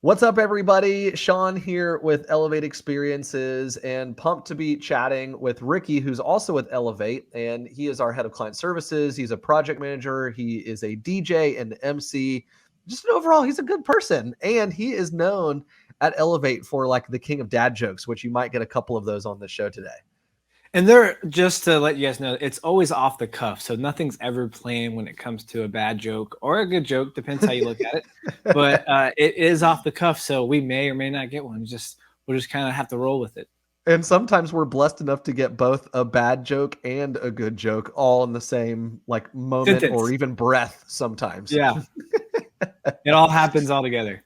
What's up, everybody? Sean here with Elevate Experiences and pumped to be chatting with Ricky, who's also with Elevate. And he is our head of client services. He's a project manager. He is a DJ and MC. Just overall, he's a good person. And he is known at Elevate for like the king of dad jokes, which you might get a couple of those on the show today. And they're, just to let you guys know, it's always off the cuff. So nothing's ever planned when it comes to a bad joke or a good joke. Depends how you look at it. But it is off the cuff. So we may or may not get one. We'll just kind of have to roll with it. And sometimes we're blessed enough to get both a bad joke and a good joke all in the same like moment or even breath sometimes. Yeah. It all happens all together.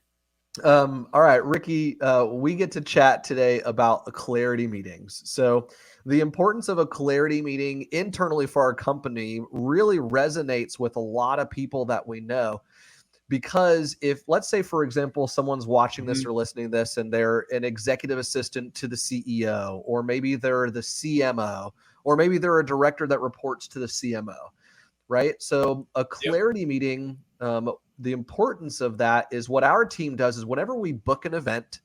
All right, Ricky, we get to chat today about clarity meetings. So the importance of a clarity meeting internally for our company really resonates with a lot of people that we know. Because if, let's say, for example, someone's watching this or listening to this and they're an executive assistant to the CEO, or maybe they're the CMO, or maybe they're a director that reports to the CMO, right? So a clarity meeting, the importance of that is what our team does is whenever we book an event,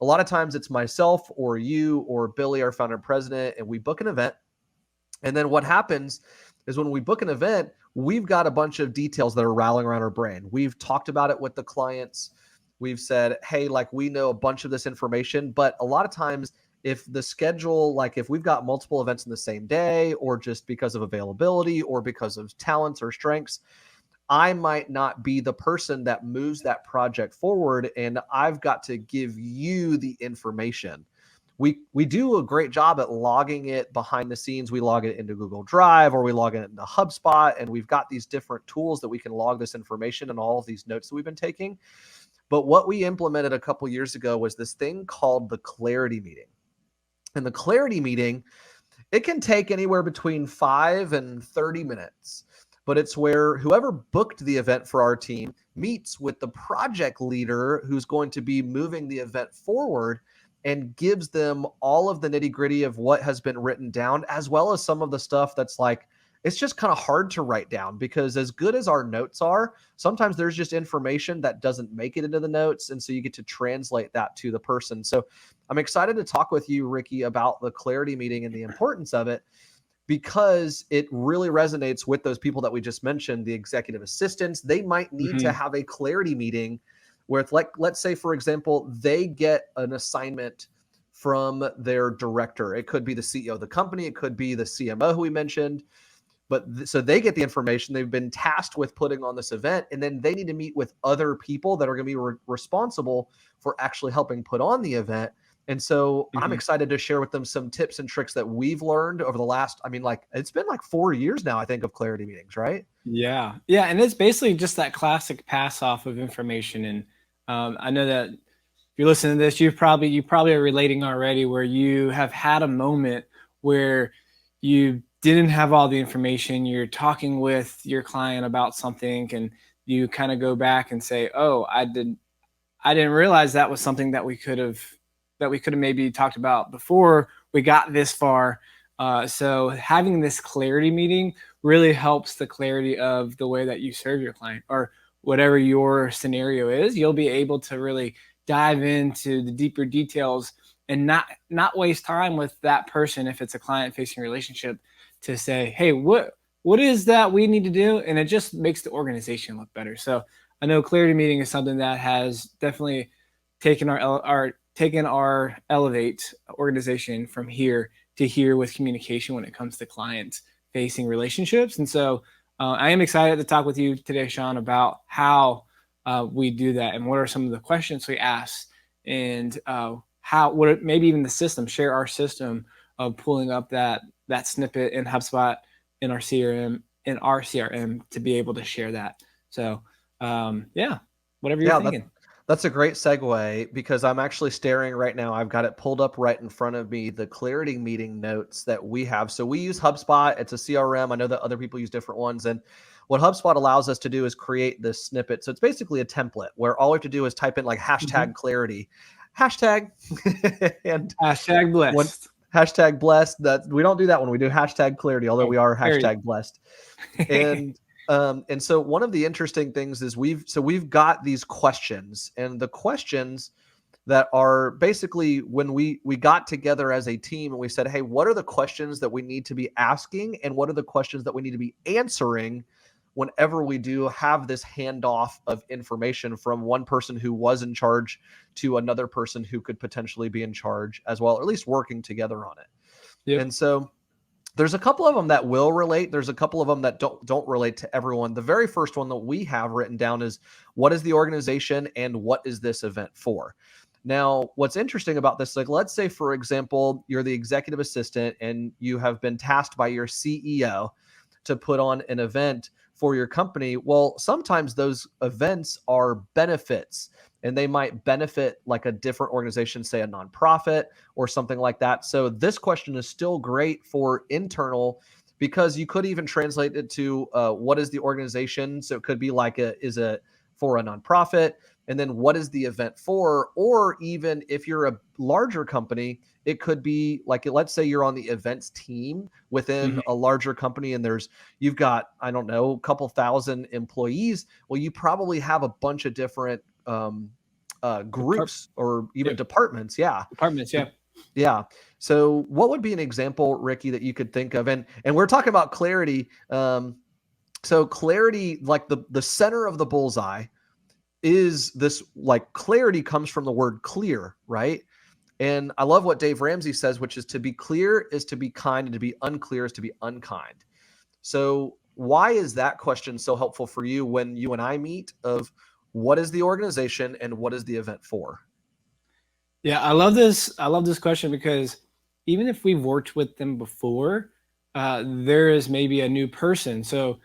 a lot of times it's myself or you or Billy, our founder and president, and we book an event. And then what happens is when we book an event, we've got a bunch of details that are rattling around our brain. We've talked about it with the clients. We've said, hey, like we know a bunch of this information, but a lot of times if the schedule, like if we've got multiple events in the same day or just because of availability or because of talents or strengths, I might not be the person that moves that project forward, and I've got to give you the information. We do a great job at logging it behind the scenes. We log it into Google Drive or we log it into HubSpot, and we've got these different tools that we can log this information and all of these notes that we've been taking. But what we implemented a couple years ago was this thing called the clarity meeting. And the clarity meeting, it can take anywhere between 5 and 30 minutes. But it's where whoever booked the event for our team meets with the project leader who's going to be moving the event forward and gives them all of the nitty gritty of what has been written down, as well as some of the stuff that's like, it's just kind of hard to write down because as good as our notes are, sometimes there's just information that doesn't make it into the notes. And so you get to translate that to the person. So I'm excited to talk with you, Ricky, about the clarity meeting and the importance of it, because it really resonates with those people that we just mentioned, the executive assistants. They might need to have a clarity meeting where it's like, let's say, for example, they get an assignment from their director. It could be the CEO of the company. It could be the CMO who we mentioned. But so they get the information. They've been tasked with putting on this event, and then they need to meet with other people that are going to be responsible for actually helping put on the event. And so I'm excited to share with them some tips and tricks that we've learned over the last, I mean, like it's been like 4 years now, I think, of clarity meetings, right? Yeah. Yeah. And it's basically just that classic pass off of information. And I know that if you're listening to this, you probably are relating already where you have had a moment where you didn't have all the information. You're talking with your client about something and you kind of go back and say, oh, I didn't realize that was something that we could have maybe talked about before we got this far. So having this clarity meeting really helps the clarity of the way that you serve your client or whatever your scenario is. You'll be able to really dive into the deeper details and not waste time with that person if it's a client-facing relationship to say, hey, what is that we need to do? And it just makes the organization look better. So I know clarity meeting is something that has definitely taken our Elevate organization from here to here with communication when it comes to client-facing relationships. And so I am excited to talk with you today, Sean, about how we do that and what are some of the questions we ask and maybe even the system, share our system of pulling up that snippet in HubSpot in our CRM to be able to share that. So whatever you're thinking. That's a great segue because I'm actually staring right now. I've got it pulled up right in front of me, the clarity meeting notes that we have. So we use HubSpot. It's a CRM. I know that other people use different ones. And what HubSpot allows us to do is create this snippet. So it's basically a template where all we have to do is type in like hashtag clarity, hashtag, and hashtag blessed. Hashtag blessed. That we don't do that one. We do hashtag clarity, although we are hashtag blessed. And And so one of the interesting things is we've got these questions, and the questions that are basically when we got together as a team and we said, hey, what are the questions that we need to be asking, and what are the questions that we need to be answering whenever we do have this handoff of information from one person who was in charge to another person who could potentially be in charge as well, or at least working together on it. Yep. And so there's a couple of them that will relate. There's a couple of them that don't relate to everyone. The very first one that we have written down is, what is the organization and what is this event for? Now, what's interesting about this, like, let's say, for example, you're the executive assistant and you have been tasked by your CEO to put on an event for your company. Well, sometimes those events are benefits, and they might benefit like a different organization, say a nonprofit or something like that. So this question is still great for internal, because you could even translate it to what is the organization? So it could be like, is it for a nonprofit? And then what is the event for? Or even if you're a larger company, it could be like, let's say you're on the events team within a larger company, and you've got, I don't know, a couple thousand employees. Well, you probably have a bunch of different groups or even departments. Yeah. Departments. Yeah. Yeah. So what would be an example, Ricky, that you could think of? And we're talking about clarity. So clarity, like the center of the bullseye, is this, like, clarity comes from the word clear, right? And I love what Dave Ramsey says, which is, to be clear is to be kind, and to be unclear is to be unkind. So why is that question so helpful for you when you and I meet, of what is the organization and what is the event for? Yeah, I love this. I love this question because even if we've worked with them before, there is maybe a new person. So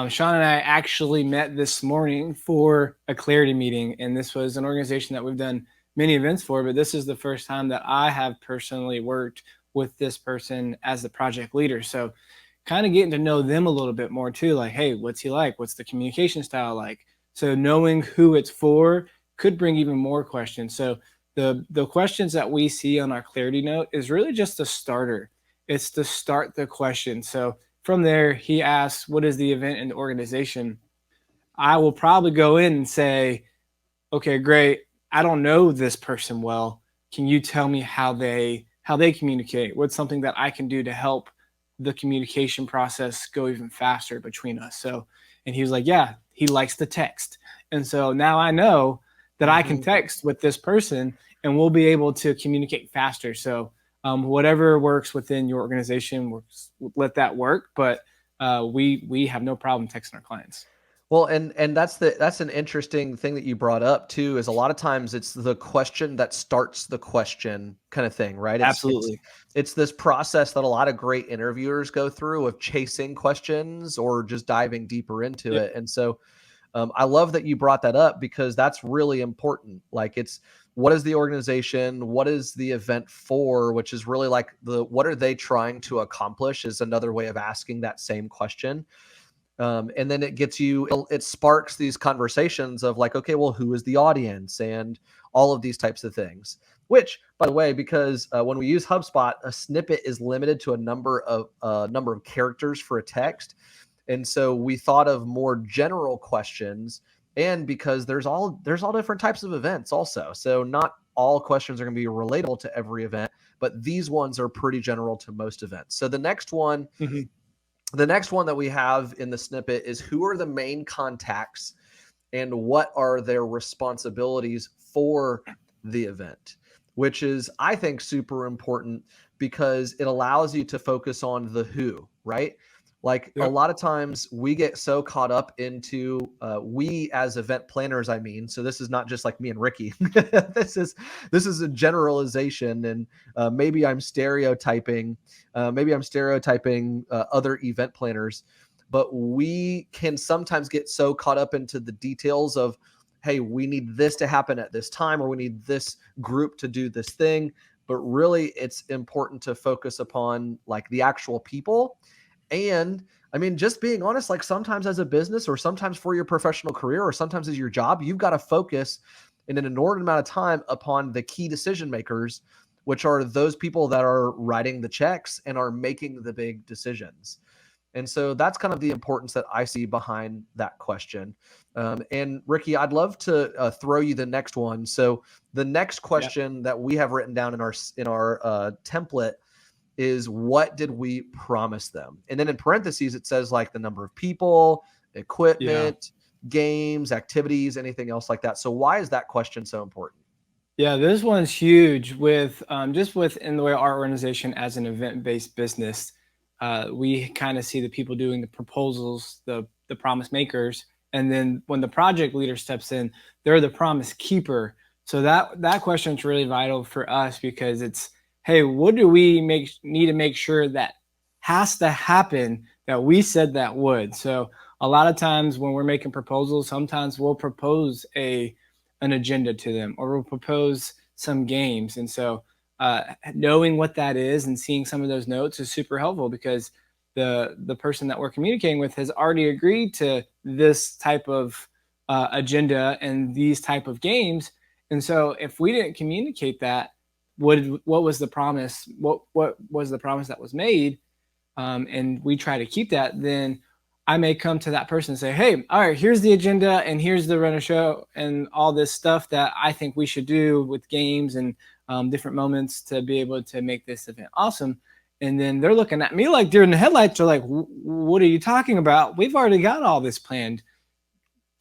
Sean and I actually met this morning for a clarity meeting, and this was an organization that we've done many events for, but this is the first time that I have personally worked with this person as the project leader. So kind of getting to know them a little bit more too, like, hey, what's he like? What's the communication style like? So knowing who it's for could bring even more questions. So the questions that we see on our clarity note is really just a starter. It's to start the question. So from there, he asks, what is the event and the organization? I will probably go in and say, okay, great. I don't know this person well. Can you tell me how they communicate? What's something that I can do to help the communication process go even faster between us? So, and he was like, yeah, he likes to text. And so now I know that I can text with this person and we'll be able to communicate faster. So whatever works within your organization, let that work. But we have no problem texting our clients. Well, and that's an interesting thing that you brought up too, is a lot of times it's the question that starts the question kind of thing, right? Absolutely. It's this process that a lot of great interviewers go through, of chasing questions or just diving deeper into it. And so I love that you brought that up, because that's really important. Like, it's, what is the organization? What is the event for? Which is really like what are they trying to accomplish, is another way of asking that same question. And then it sparks these conversations of like, okay, well, who is the audience, and all of these types of things. Which, by the way, because when we use HubSpot, a snippet is limited to a number of characters for a text. And so we thought of more general questions, and because there's all different types of events also. So not all questions are going to be relatable to every event, but these ones are pretty general to most events. So the next one that we have in the snippet is, who are the main contacts and what are their responsibilities for the event, which is, I think, super important, because it allows you to focus on the who, right? Like, a lot of times we get so caught up into, we as event planners, I mean, so this is not just like me and Ricky. this is a generalization, and maybe I'm stereotyping. Other event planners, but we can sometimes get so caught up into the details of, hey, we need this to happen at this time, or we need this group to do this thing. But really, it's important to focus upon like the actual people. And I mean, just being honest, like, sometimes as a business, or sometimes for your professional career, or sometimes as your job, you've got to focus in an inordinate amount of time upon the key decision makers, which are those people that are writing the checks and are making the big decisions. And so that's kind of the importance that I see behind that question. And Ricky, I'd love to throw you the next one. So the next Yeah. question that we have written down in our template is, what did we promise them? And then in parentheses, it says like the number of people, Yeah. equipment, games, activities, anything else like that. So why is that question so important? Yeah, this one's huge with just within the way our organization as an event-based business, we kind of see the people doing the proposals, the promise makers, and then when the project leader steps in, they're the promise keeper. So that question is really vital for us because it's, hey, what do we need to make sure that has to happen that we said that would? So a lot of times when we're making proposals, sometimes we'll propose an agenda to them, or we'll propose some games. And so knowing what that is and seeing some of those notes is super helpful because the person that we're communicating with has already agreed to this type of agenda and these type of games. And so if we didn't communicate that, what was the promise? What was the promise that was made? And we try to keep that, then I may come to that person and say, hey, all right, here's the agenda and here's the run of show and all this stuff that I think we should do with games and different moments to be able to make this event awesome. And then they're looking at me like deer in the headlights. They're like, what are you talking about? We've already got all this planned.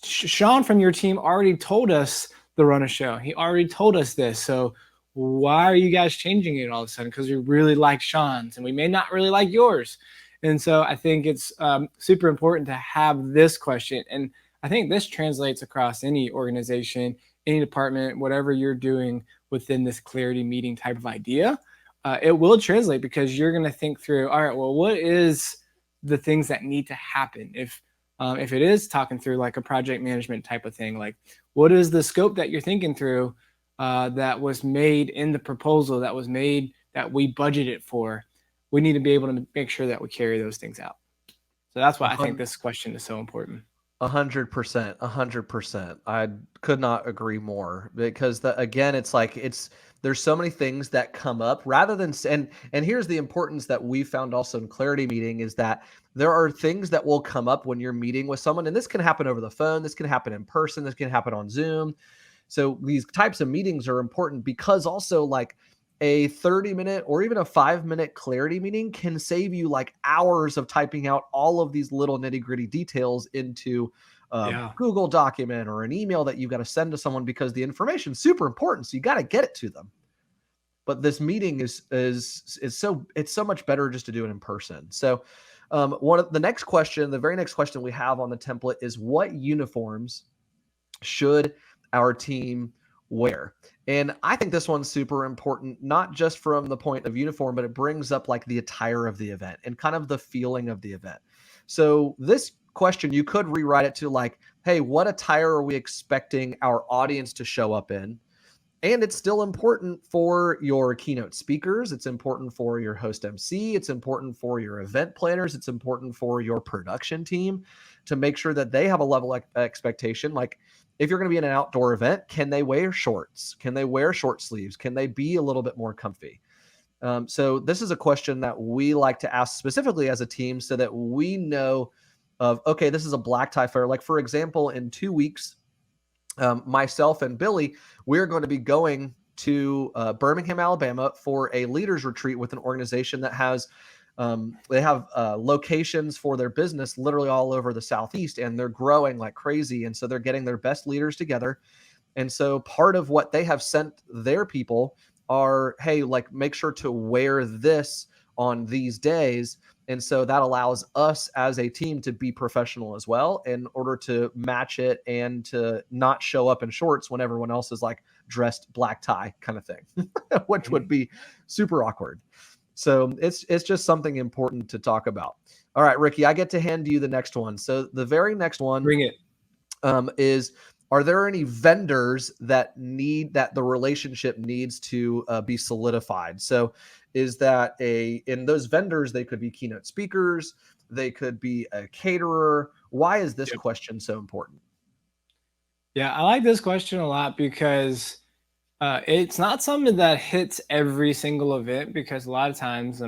Sean from your team already told us the run of show. He already told us this. So why are you guys changing it all of a sudden? Because we really like Sean's and we may not really like yours. And so I think it's super important to have this question. And I think this translates across any organization, any department, whatever you're doing within this clarity meeting type of idea. It will translate because you're going to think through, all right, well, what is the things that need to happen? If it is talking through like a project management type of thing, like what is the scope that you're thinking through that was made in the proposal, that was made, that we budgeted for? We need to be able to make sure that we carry those things out. So that's why I think this question is so important. 100%, 100%. I could not agree more because again, it's like there's so many things that come up rather than and here's the importance that we found also in clarity meeting is that there are things that will come up when you're meeting with someone, and this can happen over the phone, this can happen in person, this can happen on Zoom. So these types of meetings are important because also like a 30-minute or even a 5-minute clarity meeting can save you like hours of typing out all of these little nitty-gritty details into Yeah. Google document or an email that you've got to send to someone because the information is super important. So you got to get it to them. But this meeting is so much better just to do it in person. So one of the very next question we have on the template is, what uniforms should our team wear? And I think this one's super important, not just from the point of uniform, but it brings up like the attire of the event and kind of the feeling of the event. So this question, you could rewrite it to like, hey, what attire are we expecting our audience to show up in? And it's still important for your keynote speakers. It's important for your host MC. It's important for your event planners. It's important for your production team to make sure that they have a level of expectation. Like if you're going to be in an outdoor event, can they wear shorts? Can they wear short sleeves? Can they be a little bit more comfy? So this is a question that we like to ask specifically as a team so that we know of, okay, this is a black tie fair. Like for example, in 2 weeks, myself and Billy, we're going to be going to Birmingham, Alabama for a leaders retreat with an organization that has they have locations for their business literally all over the Southeast, and they're growing like crazy. And so they're getting their best leaders together. And so part of what they have sent their people are, hey, like make sure to wear this on these days. And so that allows us as a team to be professional as well in order to match it and to not show up in shorts when everyone else is like dressed black tie kind of thing, which would be super awkward. So it's just something important to talk about. All right, Ricky, I get to hand you the next one. So the very next one Bring it. is, are there any vendors that the relationship needs to be solidified? So is that in those vendors, they could be keynote speakers, they could be a caterer. Why is this question so important? Yeah, I like this question a lot because it's not something that hits every single event, because a lot of times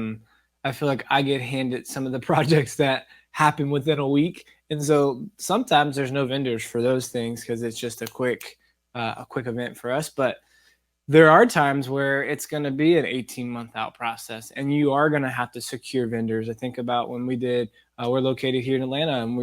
I feel like I get handed some of the projects that happen within a week. And so sometimes there's no vendors for those things because it's just a quick event for us. But there are times where it's going to be an 18-month out process, and you are going to have to secure vendors. I think about when we did, we're located here in Atlanta, and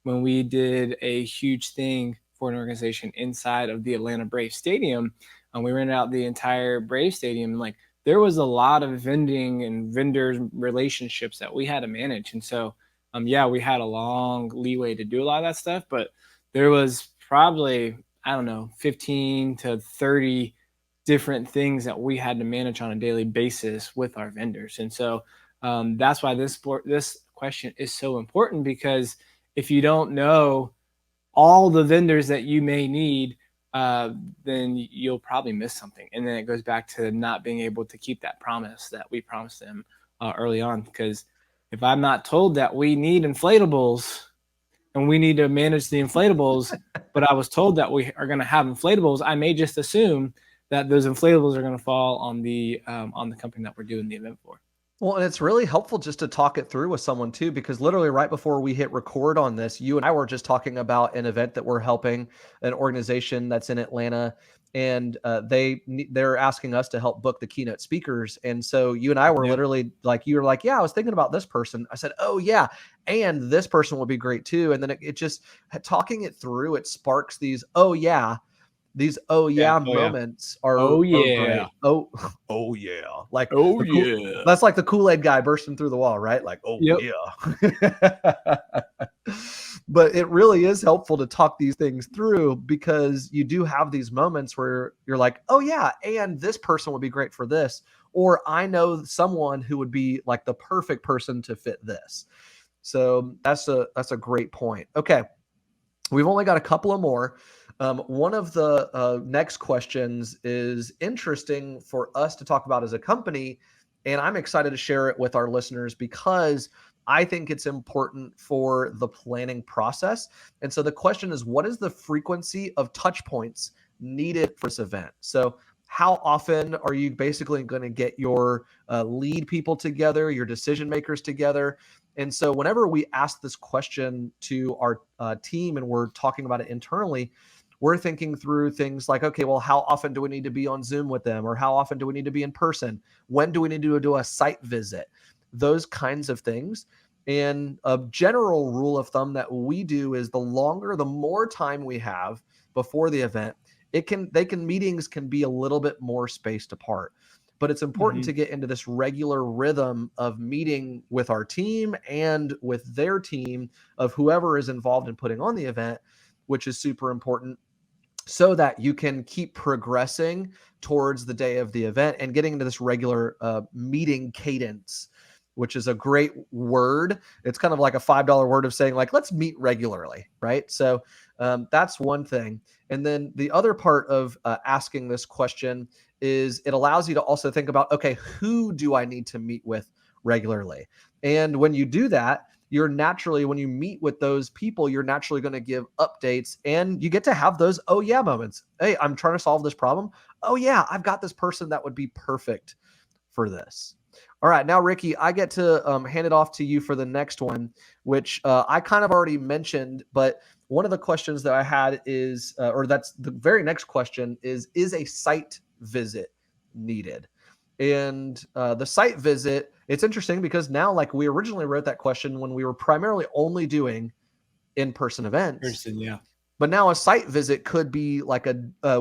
when we did a huge thing for an organization inside of the Atlanta Braves Stadium, and we rented out the entire Braves Stadium. Like, there was a lot of vending and vendors relationships that we had to manage. And so, yeah, we had a long leeway to do a lot of that stuff, but there was probably, I don't know, 15 to 30 different things that we had to manage on a daily basis with our vendors. And so that's why this question is so important, because if you don't know all the vendors that you may need, then you'll probably miss something. And then it goes back to not being able to keep that promise that we promised them early on. Because if I'm not told that we need inflatables and we need to manage the inflatables, but I was told that we are going to have inflatables, I may just assume that those inflatables are going to fall on the company that we're doing the event for. Well, and it's really helpful just to talk it through with someone too, because literally right before we hit record on this, you and I were just talking about an event that we're helping, an organization that's in Atlanta, and they're asking us to help book the keynote speakers. And so you and I were Yep. literally like, you were like, yeah, I was thinking about this person. I said, oh yeah, and this person would be great too. And then it just talking it through, it sparks these oh Yeah. yeah Oh yeah. moments Oh are yeah. great. Oh oh yeah, like Oh the cool. yeah. That's like the Kool-Aid guy bursting through the wall, right? Like oh Yep. yeah. But it really is helpful to talk these things through, because you do have these moments where you're like, oh yeah, and this person would be great for this, or I know someone who would be like the perfect person to fit this. So that's a great point. Okay, we've only got a couple of more. One of the next questions is interesting for us to talk about as a company, and I'm excited to share it with our listeners because I think it's important for the planning process. And so the question is, what is the frequency of touch points needed for this event? So how often are you basically going to get your lead people together, your decision makers together? And so whenever we ask this question to our team and we're talking about it internally, we're thinking through things like, okay, well, how often do we need to be on Zoom with them? Or how often do we need to be in person? When do we need to do a site visit? Those kinds of things. And a general rule of thumb that we do is the more time we have before the event, meetings can be a little bit more spaced apart. But it's important Mm-hmm. to get into this regular rhythm of meeting with our team and with their team of whoever is involved in putting on the event, which is super important, so that you can keep progressing towards the day of the event and getting into this regular meeting cadence, which is a great word. It's kind of like a $5 word of saying, like, let's meet regularly, right? So that's one thing. And then the other part of asking this question is it allows you to also think about, okay, who do I need to meet with regularly? And when you do that, when you meet with those people, you're naturally going to give updates, and you get to have those oh yeah moments. Hey, I'm trying to solve this problem. Oh yeah, I've got this person that would be perfect for this. All right, now Ricky, I get to hand it off to you for the next one, which I kind of already mentioned, but one of the questions that I had is, or that's the very next question is a site visit needed? And the site visit, it's interesting because now, like, we originally wrote that question when we were primarily only doing in-person events, Person, yeah. but now a site visit could be like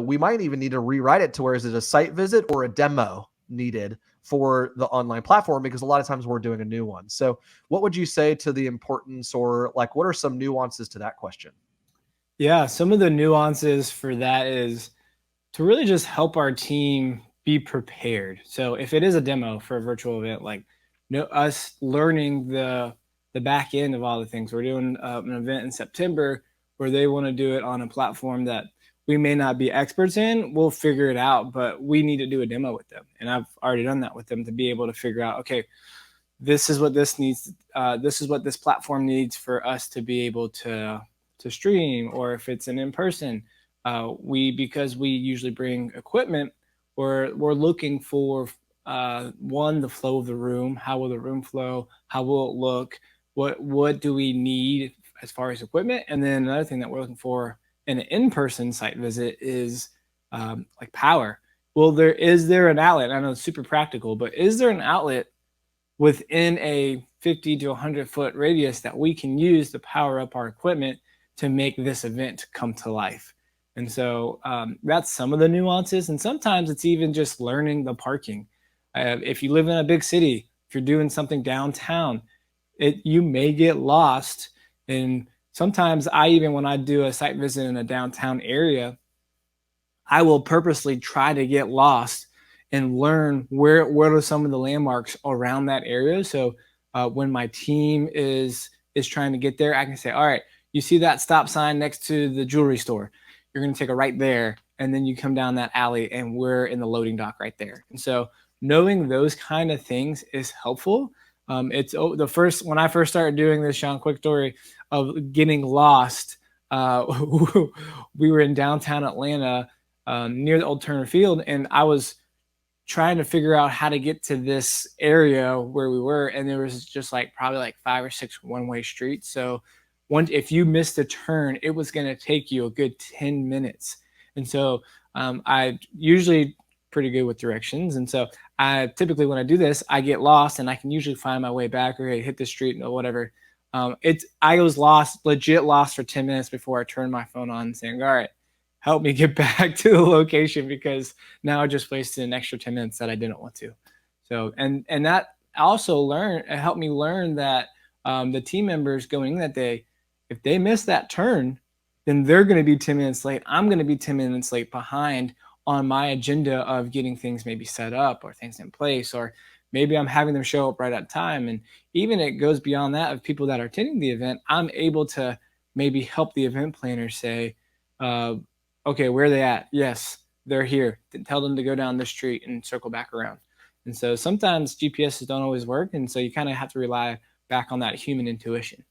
we might even need to rewrite it to where is it a site visit or a demo needed for the online platform, because a lot of times we're doing a new one. So what would you say to the importance, or like what are some nuances to that question? Yeah, some of the nuances for that is to really just help our team be prepared. So if it is a demo for a virtual event, like us learning the back end of all the things, we're doing an event in September where they want to do it on a platform that we may not be experts in. We'll figure it out, but we need to do a demo with them, and I've already done that with them to be able to figure out, okay, this is what this needs. This is what this platform needs for us to be able to stream, or if it's an in person, because we usually bring equipment, we're looking for one, the flow of the room. How will the room flow? How will it look? What do we need as far as equipment? And then another thing that we're looking for in an in-person site visit is like power. Well, is there an outlet? I know it's super practical, but is there an outlet within a 50 to 100-foot radius that we can use to power up our equipment to make this event come to life? And so that's some of the nuances. And sometimes it's even just learning the parking. If you live in a big city, if you're doing something downtown, you may get lost. And sometimes when I do a site visit in a downtown area, I will purposely try to get lost and learn where are some of the landmarks around that area. So when my team is trying to get there, I can say, all right, you see that stop sign next to the jewelry store? You're going to take a right there, and then you come down that alley, and we're in the loading dock right there. And so knowing those kind of things is helpful. When I first started doing this, Sean, quick story of getting lost. We were in downtown Atlanta near the old Turner Field, and I was trying to figure out how to get to this area where we were, and there was just probably 5 or 6 one-way streets. So if you missed a turn, it was going to take you a good 10 minutes. And so I usually pretty good with directions. And so I typically, when I do this, I get lost and I can usually find my way back or hit the street or whatever. I was legit lost for 10 minutes before I turned my phone on saying, all right, help me get back to the location, because now I just wasted an extra 10 minutes that I didn't want to. So, and that also helped me learn that the team members going in that day, if they miss that turn, then they're going to be 10 minutes late. I'm going to be 10 minutes late behind on my agenda of getting things maybe set up or things in place, or maybe I'm having them show up right at time. And even it goes beyond that of people that are attending the event. I'm able to maybe help the event planner say, okay, where are they at? Yes, they're here. Tell them to go down this street and circle back around. And so sometimes GPSs don't always work. And so you kind of have to rely back on that human intuition.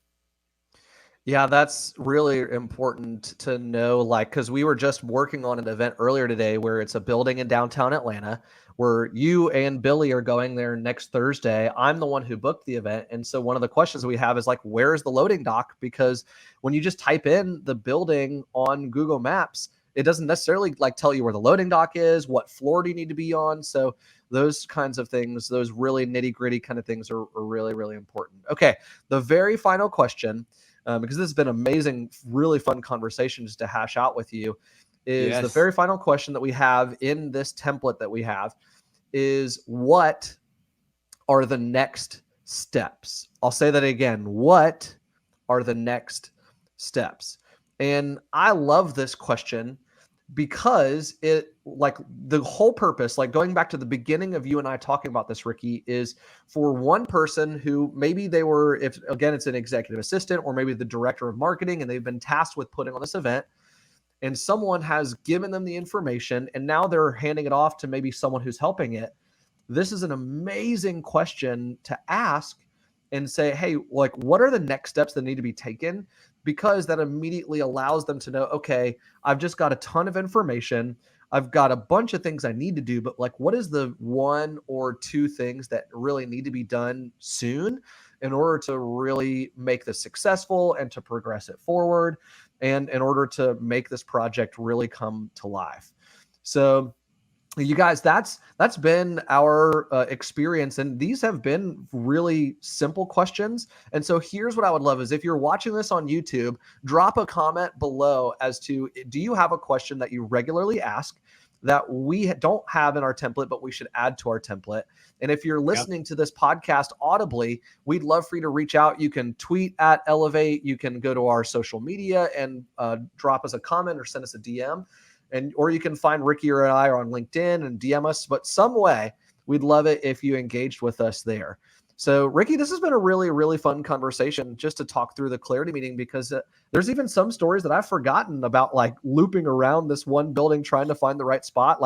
Yeah, that's really important to know, because we were just working on an event earlier today where it's a building in downtown Atlanta where you and Billy are going there next Thursday. I'm the one who booked the event. And so one of the questions we have is where is the loading dock? Because when you just type in the building on Google Maps, it doesn't necessarily tell you where the loading dock is, what floor do you need to be on. So those kinds of things, those really nitty gritty kind of things are really, really important. Okay. The very final question, because this has been amazing, really fun conversations to hash out with you, is Yes. The very final question that we have in this template that we have is, what are the next steps? I'll say that again. What are the next steps? And I love this question because the whole purpose, going back to the beginning of you and I talking about this, Ricky, is for one person who maybe they were, if again, it's an executive assistant or maybe the director of marketing, and they've been tasked with putting on this event, and someone has given them the information and now they're handing it off to maybe someone who's helping it. This is an amazing question to ask and say, hey, what are the next steps that need to be taken? Because that immediately allows them to know, okay, I've just got a ton of information. I've got a bunch of things I need to do, but what is the 1 or 2 things that really need to be done soon in order to really make this successful and to progress it forward, and in order to make this project really come to life? So you guys, that's been our experience, and these have been really simple questions. And so here's what I would love is, if you're watching this on YouTube, drop a comment below as to, do you have a question that you regularly ask that we don't have in our template, but we should add to our template? And if you're listening to this podcast audibly, we'd love for you to reach out. You can tweet at Elevate. You can go to our social media and drop us a comment or send us a DM. Or you can find Ricky or I on LinkedIn and DM us. But some way, we'd love it if you engaged with us there. So, Ricky, this has been a really, really fun conversation just to talk through the clarity meeting, because there's even some stories that I've forgotten about, looping around this one building trying to find the right spot.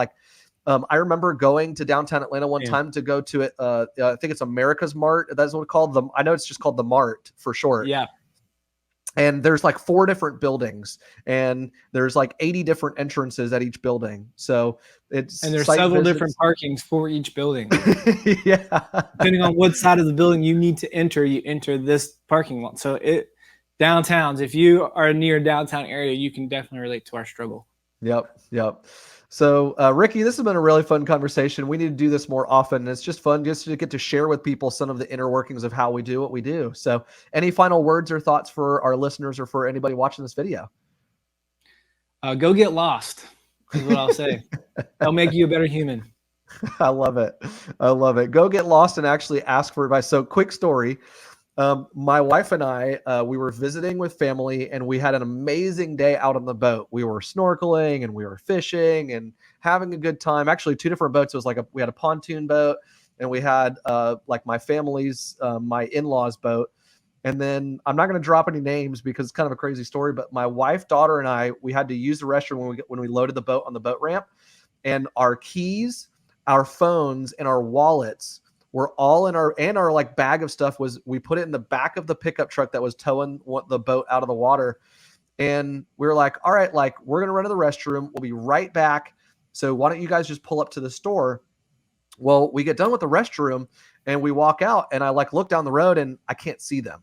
I remember going to downtown Atlanta one time to go to it. I think it's America's Mart. That's what it's called. I know it's just called the Mart for short. Yeah. And there's like 4 different buildings, and there's like 80 different entrances at each building. So it's And there's site several visits. different parkings for each building. Yeah. Depending on what side of the building you need to enter, you enter this parking lot. So downtowns, if you are near a downtown area, you can definitely relate to our struggle. Yep. So, Ricky, this has been a really fun conversation. We need to do this more often. It's just fun just to get to share with people some of the inner workings of how we do what we do. So, any final words or thoughts for our listeners or for anybody watching this video? Go get lost is what I'll say. That'll make you a better human. I love it. Go get lost and actually ask for advice. So, quick story. My wife and I, we were visiting with family, and we had an amazing day out on the boat. We were snorkeling and we were fishing and having a good time. Actually, 2 different boats. It was like we had a pontoon boat, and we had like my family's, my in-laws boat. And then I'm not going to drop any names because it's kind of a crazy story, but my wife, daughter, and I, we had to use the restroom when we loaded the boat on the boat ramp, and our keys, our phones, and our wallets were all in our like bag of stuff we put it in the back of the pickup truck that was towing the boat out of the water. And we were like, all right, like we're going to run to the restroom. We'll be right back. So why don't you guys just pull up to the store? Well, we get done with the restroom and we walk out, and I like look down the road and I can't see them.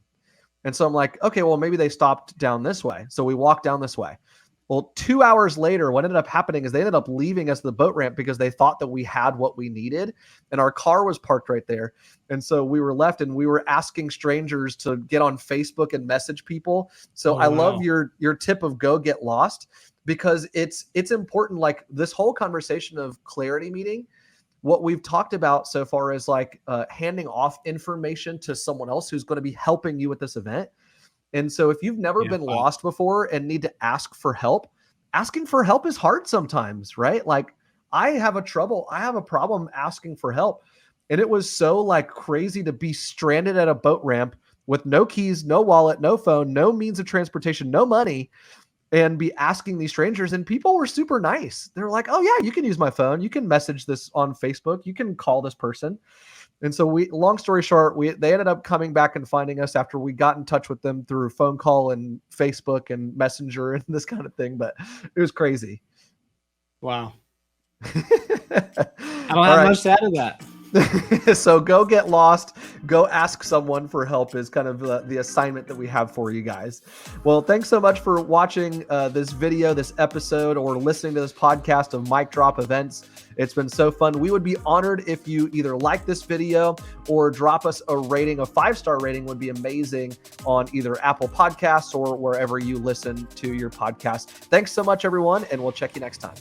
And so I'm like, okay, well, maybe they stopped down this way. So we walk down this way. Well, 2 hours later, what ended up happening is they ended up leaving us the boat ramp because they thought that we had what we needed, and our car was parked right there. And so we were left, and we were asking strangers to get on Facebook and message people. So I love your tip of go get lost, because it's important. Like this whole conversation of clarity meeting, what we've talked about so far is like handing off information to someone else who's going to be helping you with this event. And so if you've never been lost before and need to ask for help, asking for help is hard sometimes, right? Like I have a problem asking for help. And it was so like crazy to be stranded at a boat ramp with no keys, no wallet, no phone, no means of transportation, no money, and be asking these strangers. And people were super nice. They're like, oh yeah, you can use my phone. You can message this on Facebook. You can call this person. And so long story short, they ended up coming back and finding us after we got in touch with them through phone call and Facebook and Messenger and this kind of thing. But it was crazy. Wow. I don't have much to add to that. So go get lost, go ask someone for help is kind of the assignment that we have for you guys. Well, thanks so much for watching this video, this episode, or listening to this podcast of Mic Drop Events. It's been so fun. We would be honored if you either like this video or drop us a rating. A 5-star rating would be amazing on either Apple Podcasts or wherever you listen to your podcast. Thanks so much, everyone, and we'll check you next time.